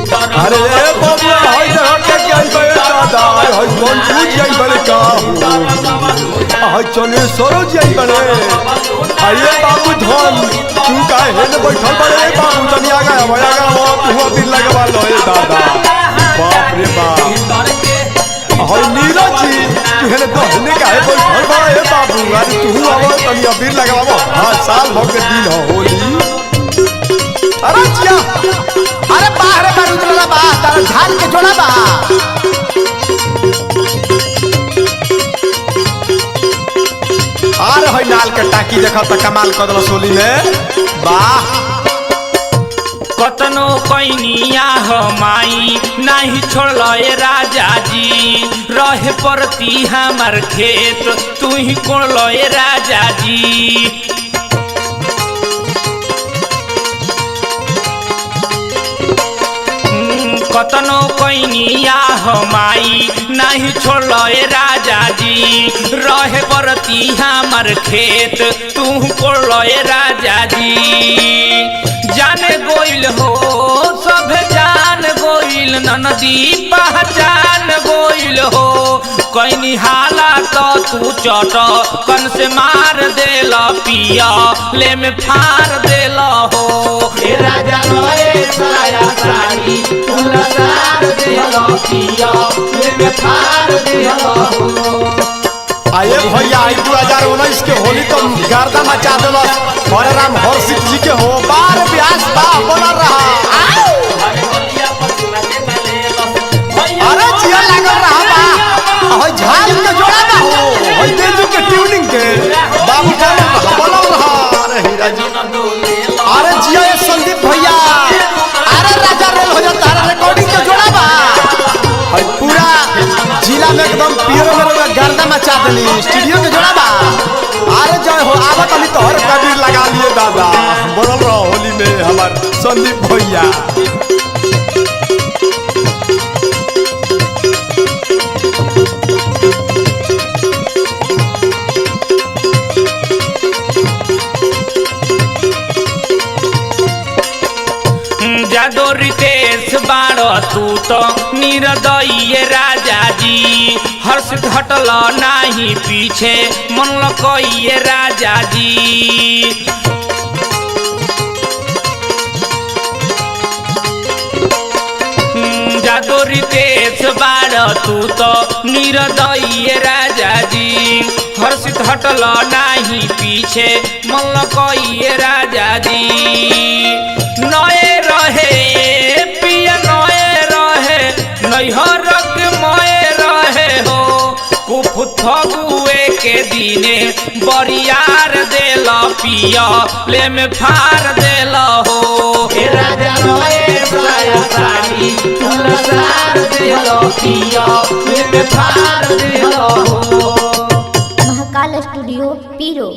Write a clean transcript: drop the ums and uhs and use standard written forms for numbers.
अरे बाबू हाय के क्या दादा हाय कौन पूछ जाई बड़े का हाय चने सरो जाई बड़े आइए बाबू धन तू काहे है न बैठल बड़े बाबू तनी आ गया तू अभी लगवा लो दादा बाप रे बाप हाय नीरज जी तू है न कहने काहे बैठल बड़े बाबू अरे तू आवा तनी अभी लगवाओ हां साल भर के दिन हो होली अरे जिया अरे बाहर बारूद बा तारा झाल के जोड़ा बा अरे हई नाल के टाकी देखा त कमाल कर दल सोली में वाह कतनो कैनिया हमाई नहीं छोड़लो ए राजा जी रहे परती हमार खेत तू ही कोड़लो ए राजा जी कतनो कैनिया हमाई नहीं छोड़लो ए राजा जी रहे परती हमार खेत तू कोड़लो ए राजा जी जाने गोइल हो सब जान गोइल ननदी पहचान गोइल हो कैनी हाला तो तू चट कन से मार देला पिया ले में फार देला हो ए राजा रोए साया साड़ी तू सार देला पिया ले में फार देला हो आए भैया 2019 के होली तो गर्दा मचा देलस हरे राम हर्षित जी के हो बार ब्यास बा बोल रहा अरे जिया लागल रहा बा हई झाल के जोड़ा बा हो हई तेजू के ट्यूनिंग के बाबू बोल रहा अरे हीरा जी अरे जिया ये संदीप भैया अरे राजा रेल हो जाता है रिकॉर्डिंग के जोड़ा बा हई पूरा जिला में एकदम पियर में गर्दा मचा देली स्टूडियो के जोड़ा बा अरे जय हो आवत अली तोहर कबीर लगा लिए दादा बोल रहा होली में हमार संदीप भैया जादो रितेश बाड़ो तू तो निरदय राजा जी हर्षित हटल नाही पीछे मन लकइए राजा जी जादो रितेश बाड़ो तू तो निरदय राजा जी हर्षित हटल नाही पीछे मन लकइए राजा जी नए रहे पिया नए रहे नैहर के मोए रहे हो कुफुत फगुए के दिने बरियार देला पिया ले में फार देला हो ए राजा रोए साया साड़ी फूल सार देला पिया ले में फार देला हो महाकाल स्टूडियो पीरो।